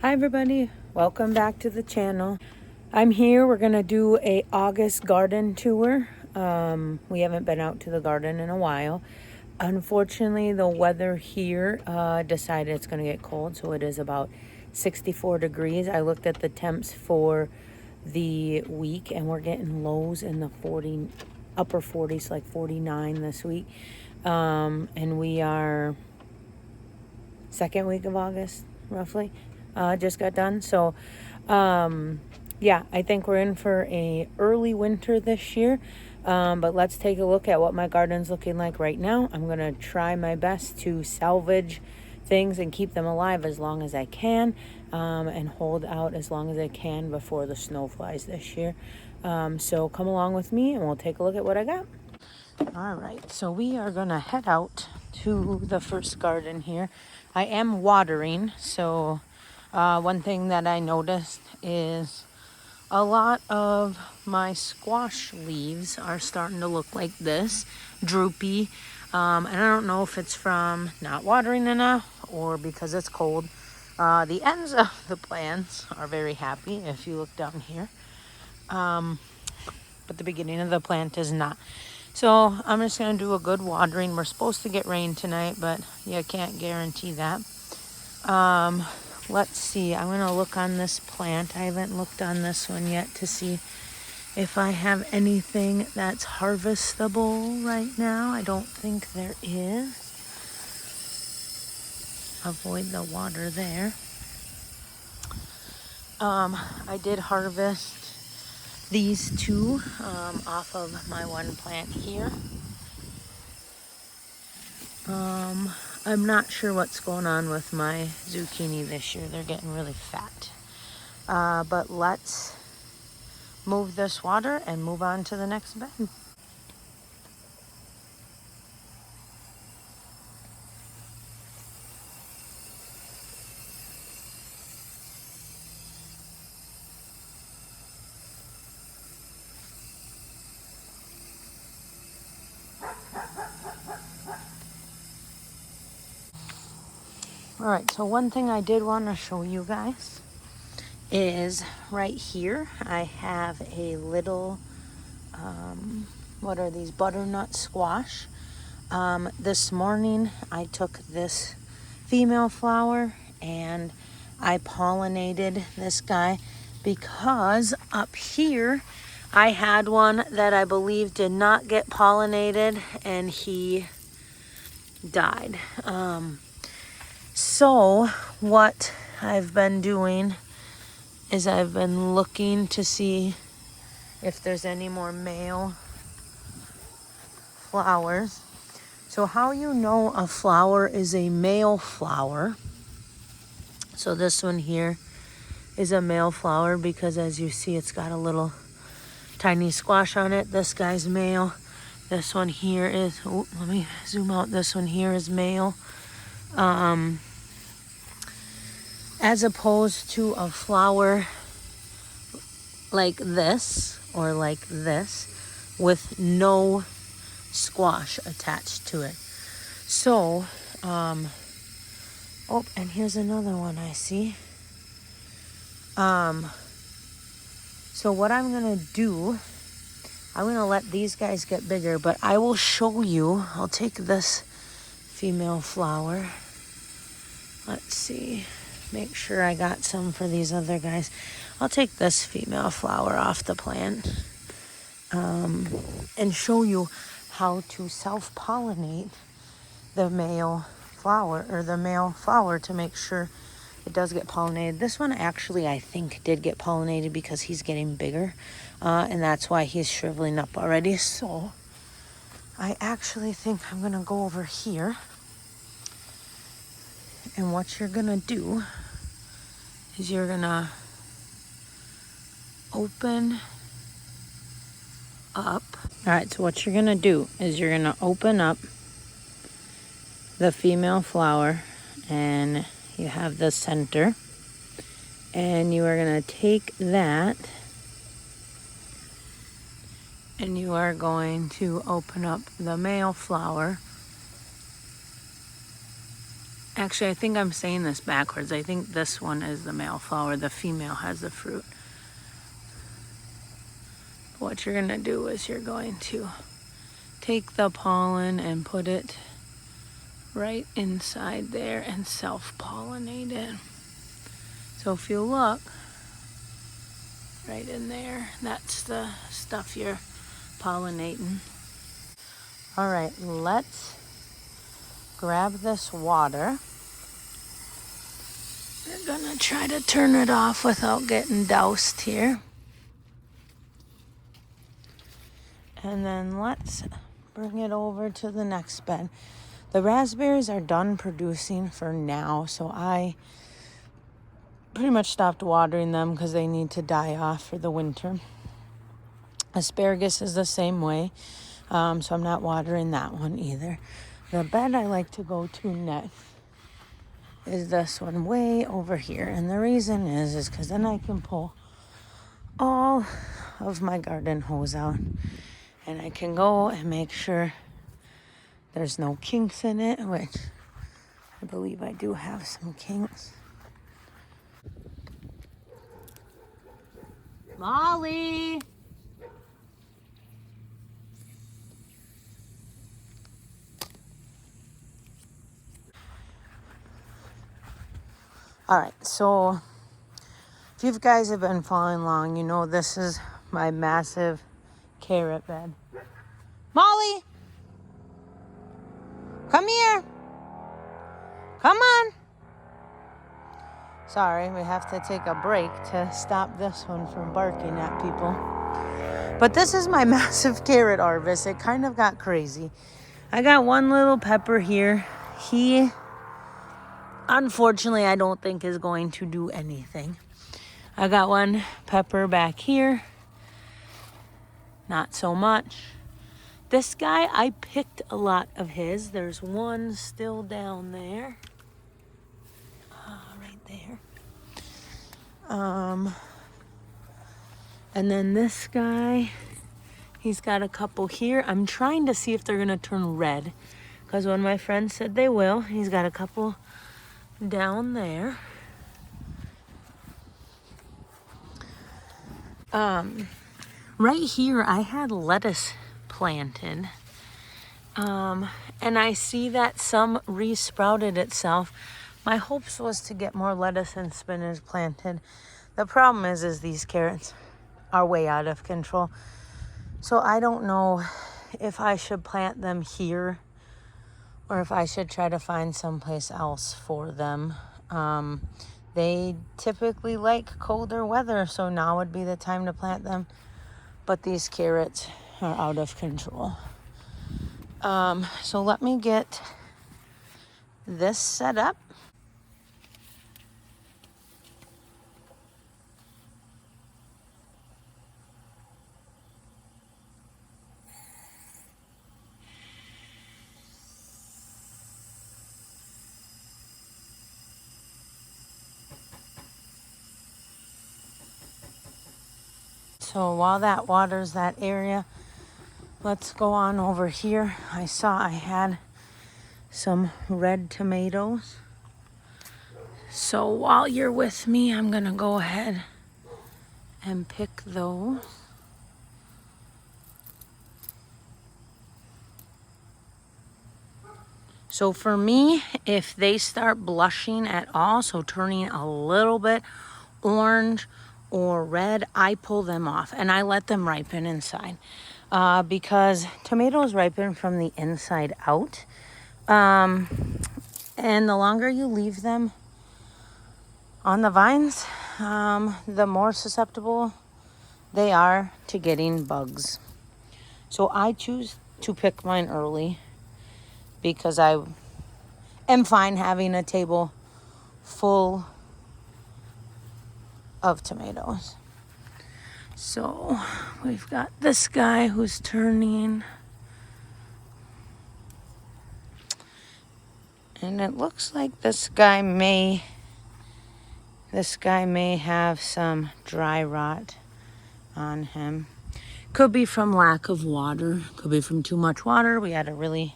Hi everybody, welcome back to the channel. I'm here. We're gonna do a August garden tour. We haven't been out to the garden in a while. Unfortunately, the weather here decided it's gonna get cold, so it is about 64 degrees. I looked at the temps for the week and we're getting lows in the upper 40s, like 49 this week. And we are second week of August, roughly. Just got done. So, yeah, I think we're in for a early winter this year. But let's take a look at what my garden's looking like right now. I'm going to try my best to salvage things and keep them alive as long as I can, and hold out as long as I can before the snow flies this year. So come along with me and we'll take a look at what I got. All right, so we are gonna head out to the first garden here. I am watering, so one thing that I noticed is a lot of my squash leaves are starting to look like this, droopy. And I don't know if it's from not watering enough or because it's cold. The ends of the plants are very happy if you look down here. But the beginning of the plant is not. So I'm just going to do a good watering. We're supposed to get rain tonight, but you can't guarantee that. Let's see. I'm going to look on this plant. I haven't looked on this one yet to see if I have anything that's harvestable right now. I don't think there is. Avoid the water there. I did harvest these two off of my one plant here. I'm not sure what's going on with my zucchini this year. They're getting really fat. But let's move this water and move on to the next bed. Alright, so one thing I did want to show you guys is right here I have a little, what are these, butternut squash. This morning I took this female flower and I pollinated this guy because up here I had one that I believe did not get pollinated and he died. So what I've been doing is I've been looking to see if there's any more male flowers. So how you know a flower is a male flower, so this one here is a male flower because as you see it's got a little tiny squash on it. This guy's male. This one here is, oh, let me zoom out. This one here is male. As opposed to a flower like this or like this with no squash attached to it. So, oh, and here's another one I see. So what I'm gonna do, I'm gonna let these guys get bigger, but I will show you. I'll take this female flower. Let's see, make sure I got some for these other guys. I'll take this female flower off the plant and show you how to self-pollinate the male flower or the male flower to make sure it does get pollinated. This one actually I think did get pollinated because he's getting bigger, and that's why he's shriveling up already. So I actually think I'm gonna go over here, and what you're gonna do is you're gonna open up. All right, so what you're gonna do is you're gonna open up the female flower and you have the center, and you are going to take that and you are going to open up the male flower Actually, I think I'm saying this backwards. I think this one is the male flower. The female has the fruit. What you're gonna do is you're going to take the pollen and put it right inside there and self-pollinate it. So if you look right in there, that's the stuff you're pollinating. All right, let's grab this water. We're gonna try to turn it off without getting doused here. And then let's bring it over to the next bed. The raspberries are done producing for now, so I pretty much stopped watering them because they need to die off for the winter. Asparagus is the same way, so I'm not watering that one either. The bed I like to go to next is this one way over here, and the reason is because then I can pull all of my garden hose out, and I can go and make sure there's no kinks in it, which I believe I do have some kinks. Molly! All right, so if you guys have been following along, you know this is my massive carrot bed. Molly! Come here! Come on! Sorry, we have to take a break to stop this one from barking at people. But this is my massive carrot harvest. It kind of got crazy. I got one little pepper here. He, unfortunately, I don't think is going to do anything. I got one pepper back here. Not so much. This guy, I picked a lot of his. There's one still down there. Right there. And then this guy, he's got a couple here. I'm trying to see if they're gonna turn red, because when my friend said they will, he's got a couple down there. Right here, I had lettuce planted. And I see that some re-sprouted itself. My hopes was to get more lettuce and spinach planted. The problem is these carrots are way out of control. So I don't know if I should plant them here or if I should try to find someplace else for them. They typically like colder weather, so now would be the time to plant them. But these carrots are out of control. So let me get this set up. So while that waters that area, let's go on over here. I saw I had some red tomatoes. So while you're with me, I'm gonna go ahead and pick those. So for me, if they start blushing at all, so turning a little bit orange or red, I pull them off and I let them ripen inside. Because tomatoes ripen from the inside out. And the longer you leave them on the vines, the more susceptible they are to getting bugs. So I choose to pick mine early because I am fine having a table full of tomatoes. So we've got this guy who's turning. And it looks like this guy may have some dry rot on him. Could be from lack of water. Could be from too much water. We had a really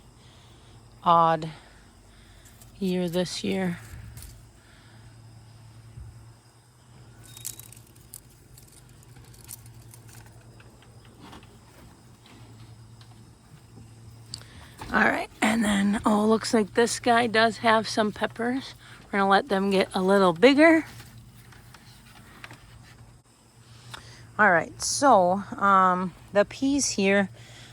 odd year this year. All right, and then, oh, looks like this guy does have some peppers. We're gonna let them get a little bigger. All right, so the peas here,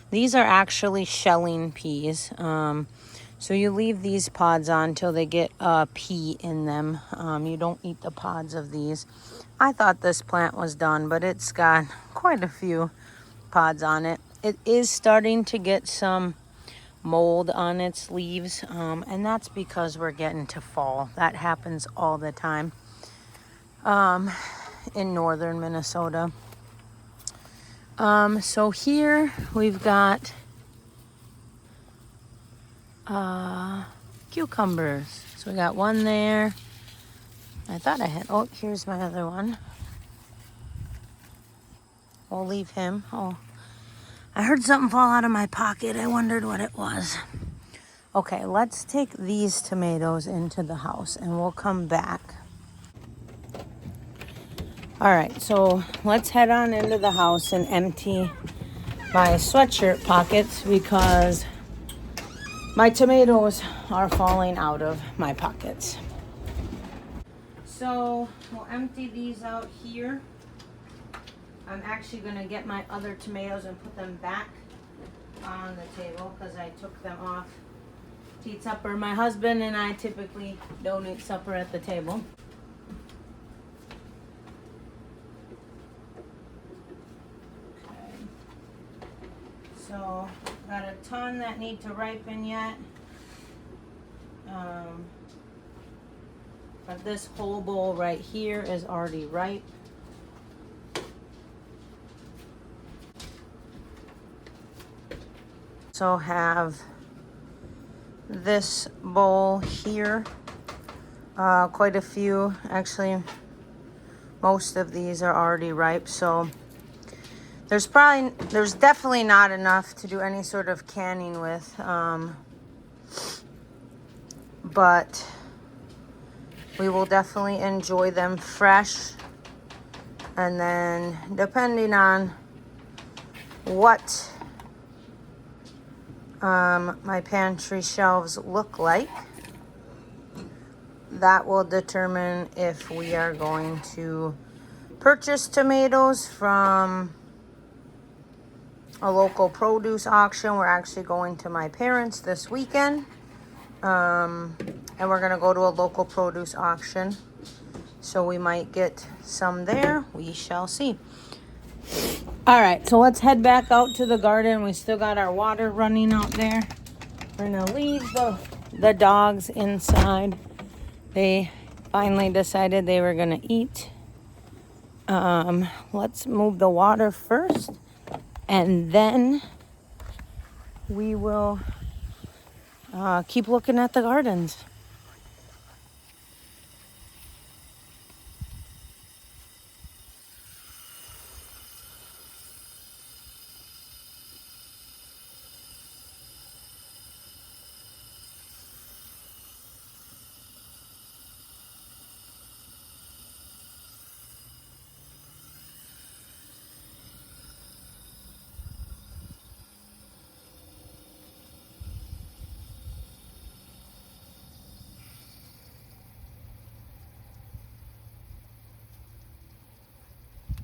these are actually shelling peas. So you leave these pods on till they get a pea in them. You don't eat the pods of these. I thought this plant was done, but it's got quite a few pods on it. It is starting to get some mold on its leaves, and that's because we're getting to fall. That happens all the time in northern Minnesota. So here we've got cucumbers. So we got one there. I thought I had, oh, here's my other one. We'll leave him. Oh, I heard something fall out of my pocket. I wondered what it was. Okay, let's take these tomatoes into the house and we'll come back. All right, so let's head on into the house and empty my sweatshirt pockets because my tomatoes are falling out of my pockets. So we'll empty these out here. I'm actually gonna get my other tomatoes and put them back on the table because I took them off to eat supper. My husband and I typically don't eat supper at the table. Okay. So got a ton that need to ripen yet. But this whole bowl right here is already ripe. So have this bowl here. Quite a few, actually most of these are already ripe, so there's definitely not enough to do any sort of canning with, but we will definitely enjoy them fresh. And then depending on what my pantry shelves look like, that will determine if we are going to purchase tomatoes from a local produce auction. We're actually going to my parents this weekend, and we're gonna go to a local produce auction, so we might get some there. We shall see. All right, so let's head back out to the garden. We still got our water running out there. We're gonna leave the dogs inside. They finally decided they were gonna eat. Let's move the water first, and then we will keep looking at the gardens.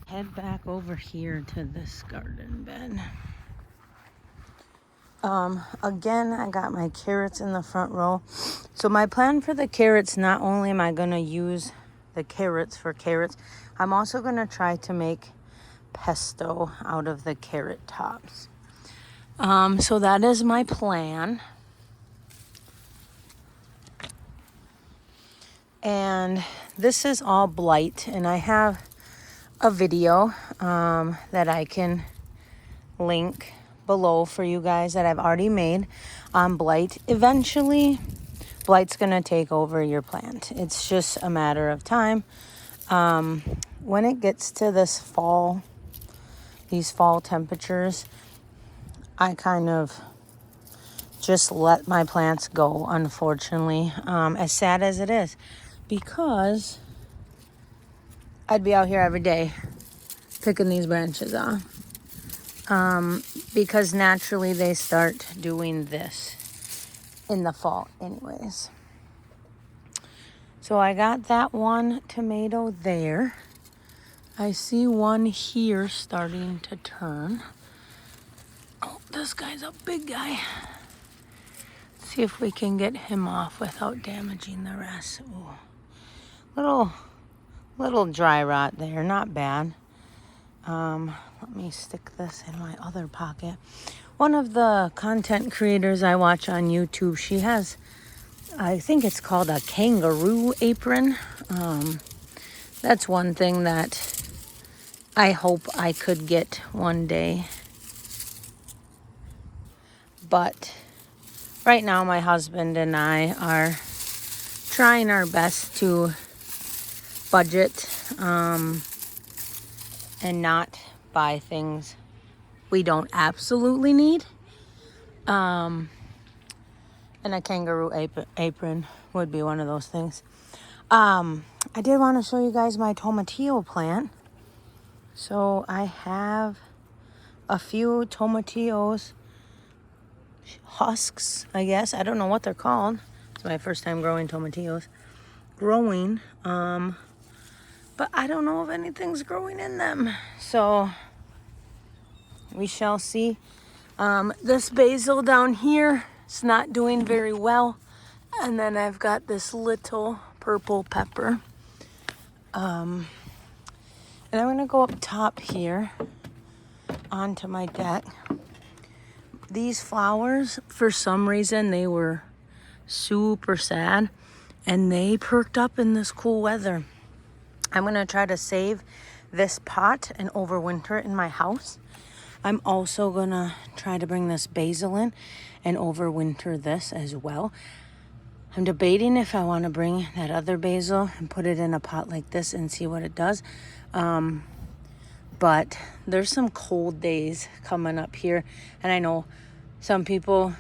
Head back over here to this garden bed. Again, I got my carrots in the front row. So my plan for the carrots, not only am I going to use the carrots for carrots, I'm also going to try to make pesto out of the carrot tops. So that is my plan. And this is all blight, and I have a video that I can link below for you guys that I've already made on blight. Eventually, blight's gonna take over your plant. It's just a matter of time. When it gets to this fall, these fall temperatures, I kind of just let my plants go, unfortunately, as sad as it is, because I'd be out here every day picking these branches off, because naturally they start doing this in the fall anyways. So I got that one tomato there. I see one here starting to turn. Oh, this guy's a big guy. See if we can get him off without damaging the rest. Ooh. Little dry rot there, not bad. Let me stick this in my other pocket. One of the content creators I watch on YouTube, she has, I think it's called a kangaroo apron. That's one thing that I hope I could get one day. But right now my husband and I are trying our best to budget and not buy things we don't absolutely need. And a kangaroo apron would be one of those things. I did want to show you guys my tomatillo plant. So I have a few tomatillos, husks, I guess. I don't know what they're called. It's my first time growing tomatillos. But I don't know if anything's growing in them. So we shall see. This basil down here is not doing very well. And then I've got this little purple pepper. And I'm going to go up top here onto my deck. These flowers, for some reason, they were super sad. And they perked up in this cool weather. I'm going to try to save this pot and overwinter it in my house. I'm also going to try to bring this basil in and overwinter this as well. I'm debating if I want to bring that other basil and put it in a pot like this and see what it does. But there's some cold days coming up here. And I know some people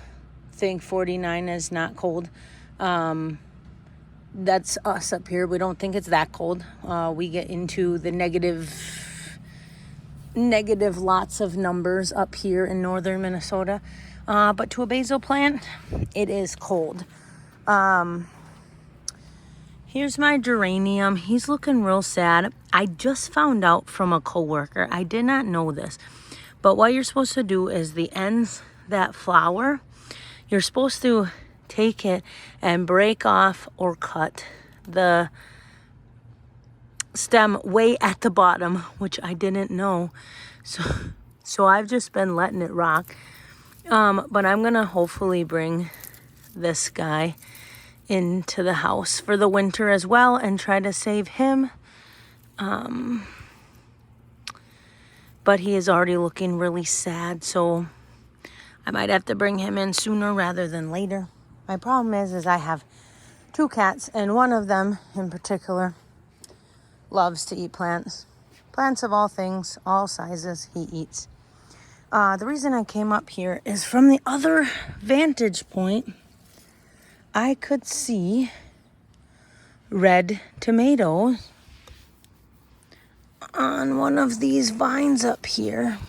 think 49 is not cold. That's us up here. We don't think it's that cold. We get into the negative lots of numbers up here in northern Minnesota. But to a basil plant, it is cold. Here's my geranium. He's looking real sad. I just found out from a coworker. I did not know this. But what you're supposed to do is the ends that flower, you're supposed to take it and break off or cut the stem way at the bottom, which I didn't know. So I've just been letting it rock. But I'm gonna hopefully bring this guy into the house for the winter as well and try to save him. But he is already looking really sad, so I might have to bring him in sooner rather than later. My problem is I have 2 cats, and one of them in particular loves to eat plants. Plants of all things, all sizes, he eats. The reason I came up here is from the other vantage point, I could see red tomatoes on one of these vines up here,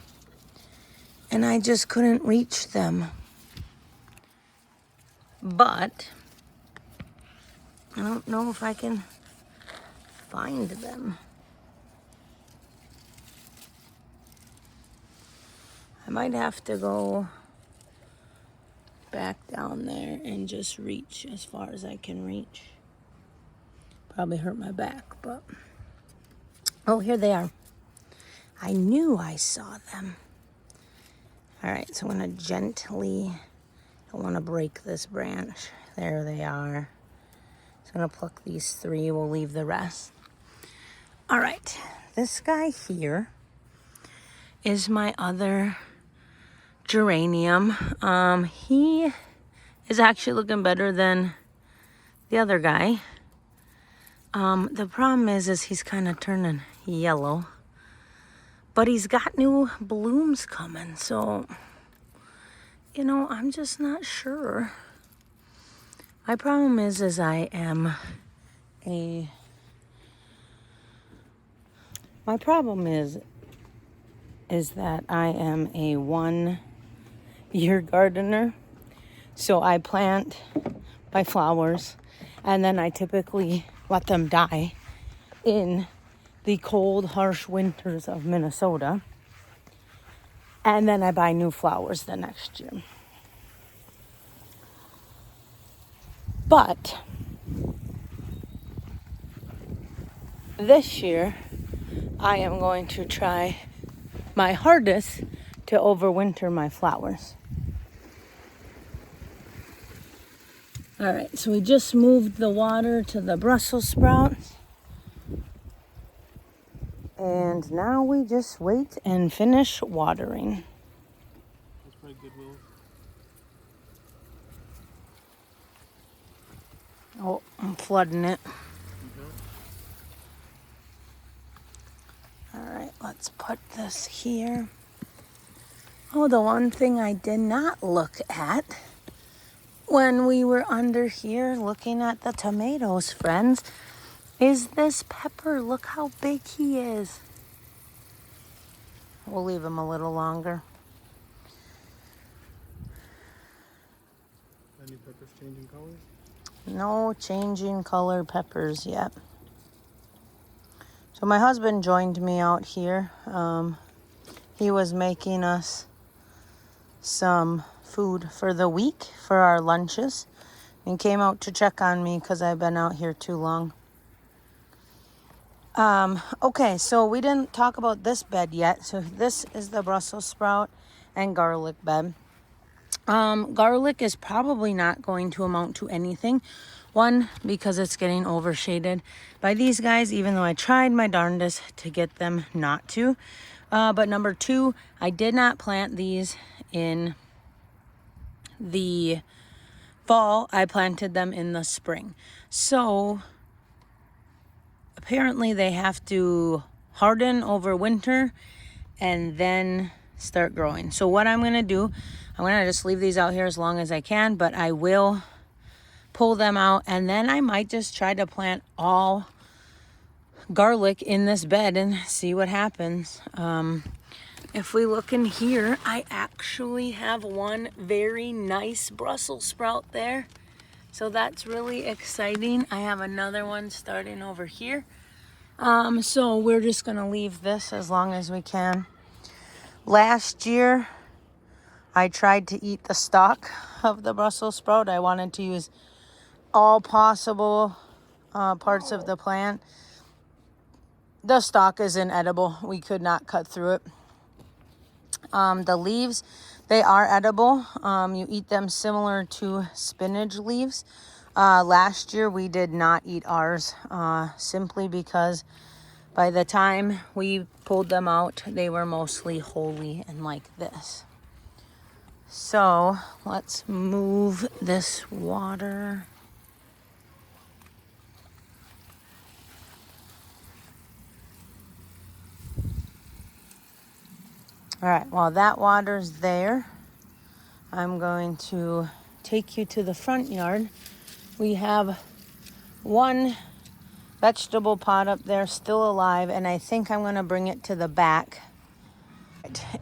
and I just couldn't reach them. But I don't know if I can find them. I might have to go back down there and just reach as far as I can reach. Probably hurt my back, but oh, here they are. I knew I saw them. All right, so I'm gonna gently, I don't want to break this branch. There they are. So I'm gonna pluck these 3. We'll leave the rest. All right, this guy here is my other geranium. He is actually looking better than the other guy. The problem is he's kind of turning yellow, but he's got new blooms coming, so You know, I'm just not sure. My problem is I am a... My problem is that I am a 1-year gardener. So I plant my flowers and then I typically let them die in the cold, harsh winters of Minnesota. And then I buy new flowers the next year. But this year, I am going to try my hardest to overwinter my flowers. All right, so we just moved the water to the Brussels sprouts. And now we just wait and finish watering. That's pretty good, Will. Oh, I'm flooding it. All right, let's put this here. Oh, the one thing I did not look at when we were under here looking at the tomatoes, friends, is this pepper. Look how big he is. We'll leave him a little longer. Any peppers changing colors? No changing color peppers yet. So my husband joined me out here. He was making us some food for the week for our lunches and came out to check on me because I've been out here too long. Okay, so we didn't talk about this bed yet. So this is the Brussels sprout and garlic bed. Garlic is probably not going to amount to anything. One, because it's getting overshaded by these guys, even though I tried my darndest to get them not to. But number two, I did not plant these in the fall. I planted them in the spring. So apparently they have to harden over winter and then start growing. So what I'm going to do, I'm going to just leave these out here as long as I can, but I will pull them out and then I might just try to plant all garlic in this bed and see what happens. If we look in here, I actually have one very nice Brussels sprout there. So that's really exciting. I have another one starting over here. So we're just going to leave this as long as we can. Last year, I tried to eat the stalk of the Brussels sprout. I wanted to use all possible parts of the plant. The stalk is inedible. We could not cut through it. The leaves, they are edible. You eat them similar to spinach leaves. Last year, we did not eat ours simply because by the time we pulled them out, they were mostly holy and like this. So let's move this water. All right, while that water's there, I'm going to take you to the front yard. We have one vegetable pot up there still alive, and I think I'm going to bring it to the back.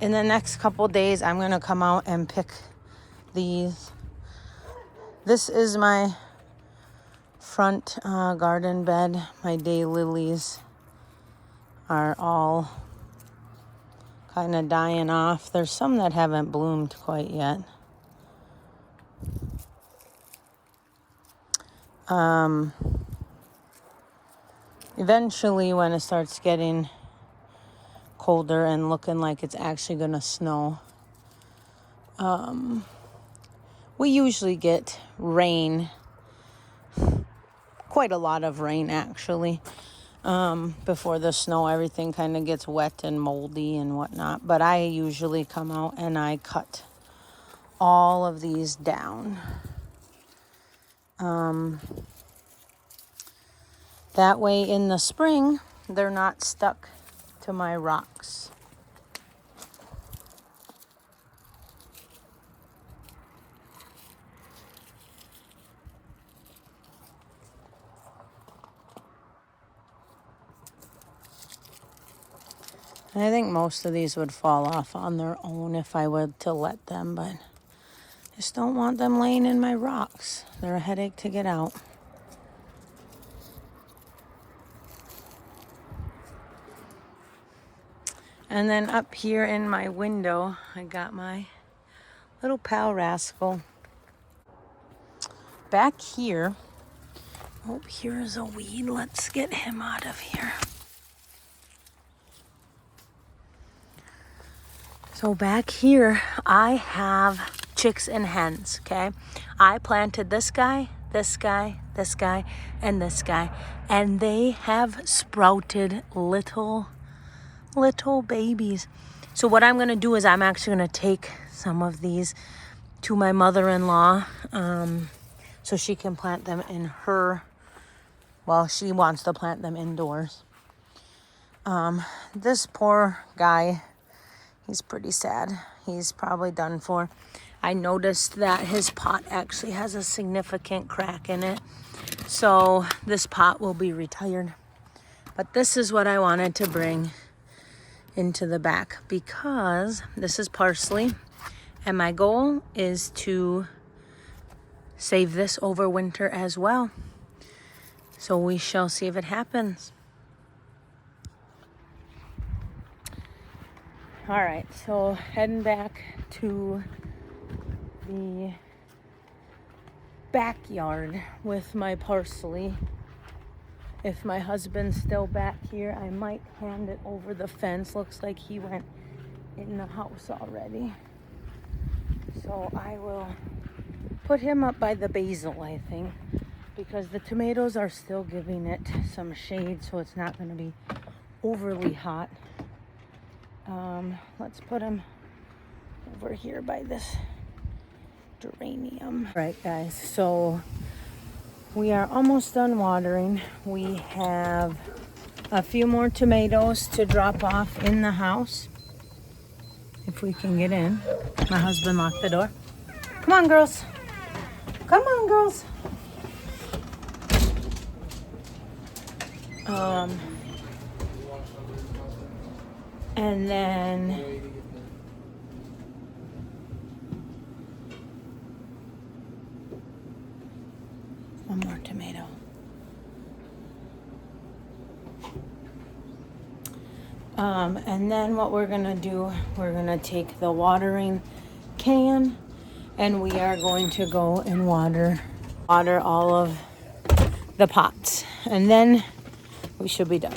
In the next couple days, I'm going to come out and pick these. This is my front garden bed. My daylilies are all kind of dying off. There's some that haven't bloomed quite yet. Eventually, when it starts getting colder and looking like it's actually gonna snow, we usually get rain, quite a lot of rain actually. Before the snow, everything kind of gets wet and moldy and whatnot. But I usually come out and I cut all of these down. That way in the spring, they're not stuck to my rocks. And I think most of these would fall off on their own if I were to let them, but I just don't want them laying in my rocks. They're a headache to get out. And then up here in my window, I got my little pal Rascal. Back here, oh, here's a weed. Let's get him out of here. So back here, I have chicks and hens, okay? I planted this guy, this guy, this guy, and this guy. And they have sprouted little babies. So what I'm gonna do is I'm actually gonna take some of these to my mother-in-law so she can plant them in her, well, she wants to plant them indoors. This poor guy, he's pretty sad. He's probably done for. I noticed that his pot actually has a significant crack in it. So this pot will be retired. But this is what I wanted to bring into the back because this is parsley. And my goal is to save this over winter as well. So we shall see if it happens. All right, so heading back to the backyard with my parsley. If my husband's still back here, I might hand it over the fence. Looks like he went in the house already. So I will put him up by the basil, I think, because the tomatoes are still giving it some shade, so it's not going to be overly hot. Let's put him over here by this geranium. Right, guys, so we are almost done watering. We have a few more tomatoes to drop off in the house. If we can get in. My husband locked the door. Come on, girls. Come on, girls. And then one more tomato. And then what we're gonna do, we're gonna take the watering can and we are going to go and water all of the pots. And then we should be done.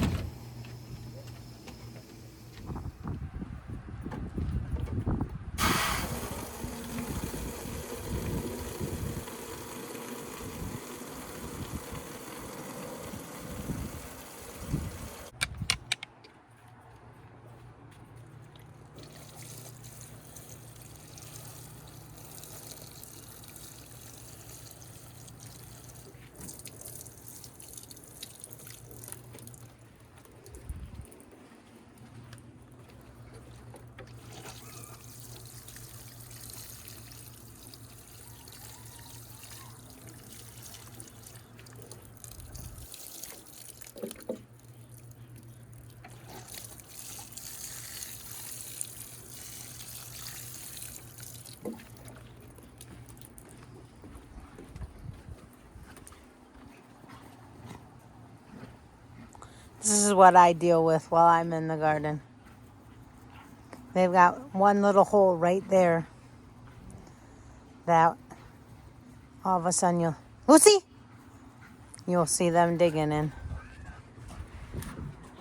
This is what I deal with while I'm in the garden. They've got one little hole right there that all of a sudden you'll see them digging in.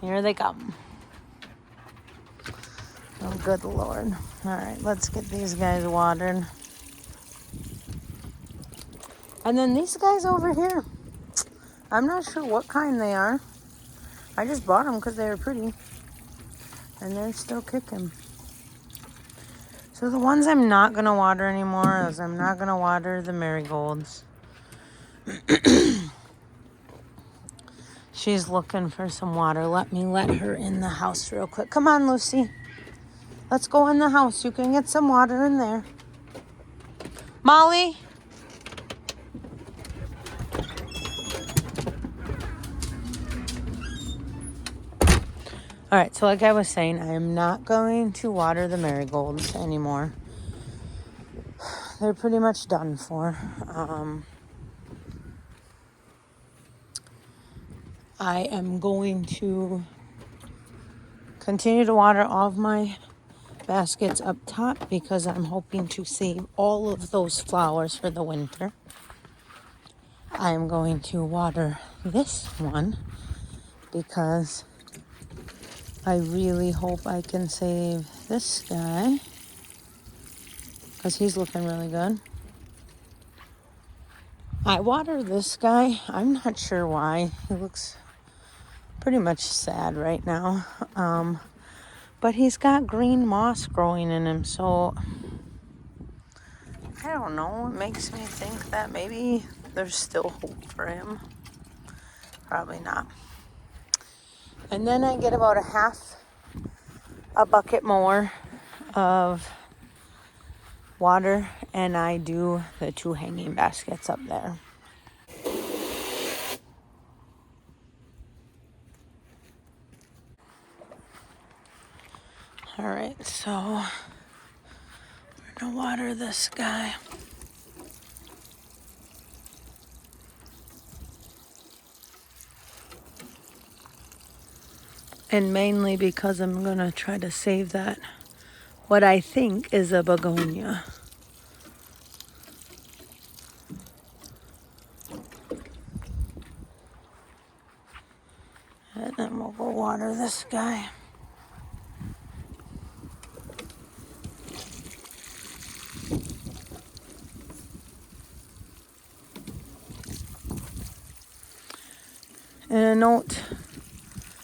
Here they come. Oh, good Lord. All right, let's get these guys watered. And then these guys over here, I'm not sure what kind they are. I just bought them because they were pretty. And they're still kicking. So the ones I'm not going to water anymore is I'm not going to water the marigolds. She's looking for some water. Let me let her in the house real quick. Come on, Lucy. Let's go in the house. You can get some water in there. Molly. All right, so like I was saying, I am not going to water the marigolds anymore. They're pretty much done for. I am going to continue to water all of my baskets up top because I'm hoping to save all of those flowers for the winter. I am going to water this one because I really hope I can save this guy because he's looking really good. I water this guy. I'm not sure why. He looks pretty much sad right now. But he's got green moss growing in him, so I don't know. It makes me think that maybe there's still hope for him. Probably not. And then I get about a bucket more of water, and I do the 2 hanging baskets up there. All right, so we're gonna water this guy. And mainly because I'm gonna try to save that, what I think is a begonia. And then we'll go water this guy. And a note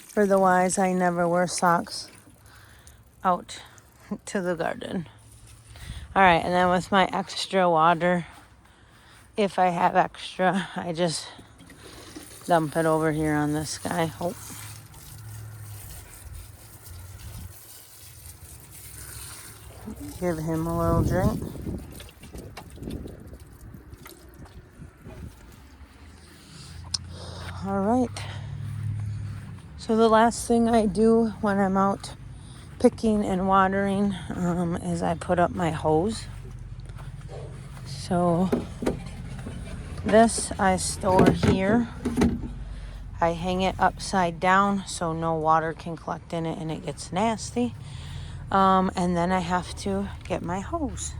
for the wise, I never wear socks out to the garden. All right, and then with my extra water, if I have extra, I just dump it over here on this guy. Oh. Give him a little drink. All right. So the last thing I do when I'm out picking and watering is I put up my hose. So this I store here. I hang it upside down so no water can collect in it and it gets nasty. And then I have to get my hose.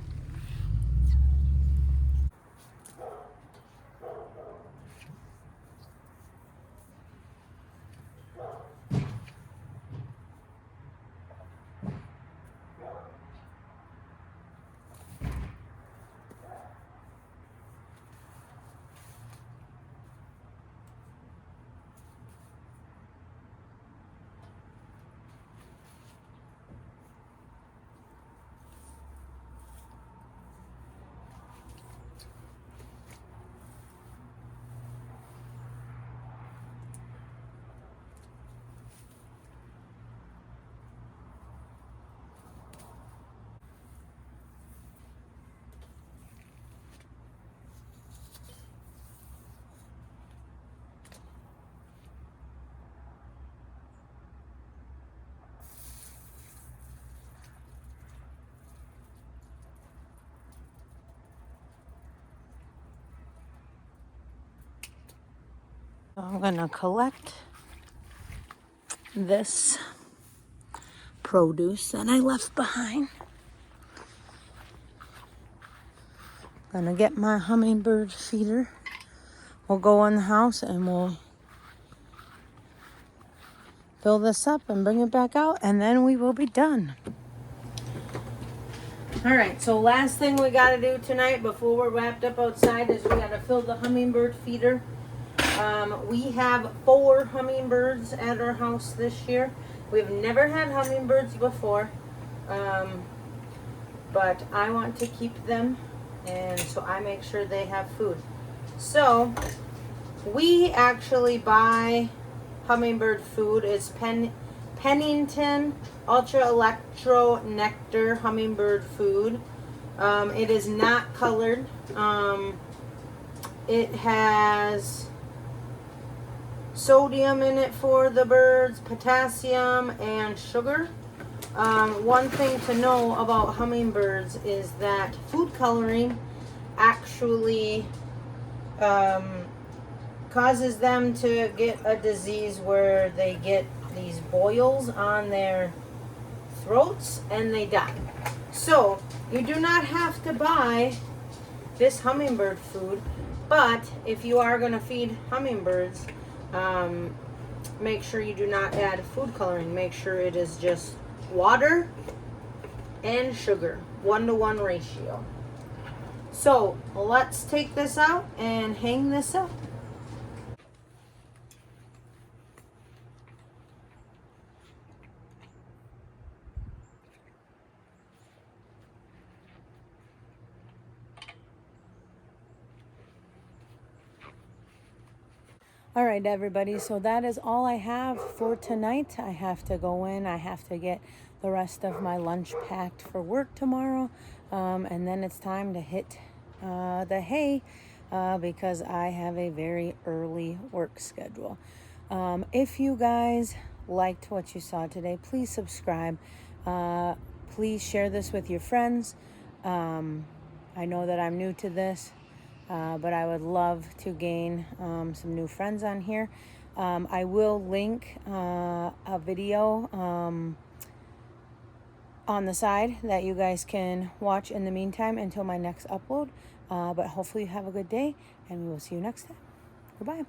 So I'm gonna collect this produce that I left behind. Gonna get my hummingbird feeder. We'll go in the house and we'll fill this up and bring it back out, and then we will be done. All right, so last thing we gotta do tonight before we're wrapped up outside is we gotta fill the hummingbird feeder. We have 4 hummingbirds at our house this year. We've never had hummingbirds before, but I want to keep them, and so I make sure they have food. So we actually buy hummingbird food. It's Pennington Ultra Electro Nectar hummingbird food. It is not colored. It has sodium in it for the birds, potassium, and sugar. One thing to know about hummingbirds is that food coloring actually causes them to get a disease where they get these boils on their throats and they die. So you do not have to buy this hummingbird food, but if you are going to feed hummingbirds, make sure you do not add food coloring. Make sure it is just water and sugar, 1-to-1 ratio. So let's take this out and hang this up. All right, everybody, so that is all I have for tonight. I have to go in. I have to get the rest of my lunch packed for work tomorrow. And then it's time to hit the hay because I have a very early work schedule. If you guys liked what you saw today, please subscribe. Please share this with your friends. I know that I'm new to this. But I would love to gain some new friends on here. I will link a video on the side that you guys can watch in the meantime until my next upload. But hopefully you have a good day, and we will see you next time. Goodbye.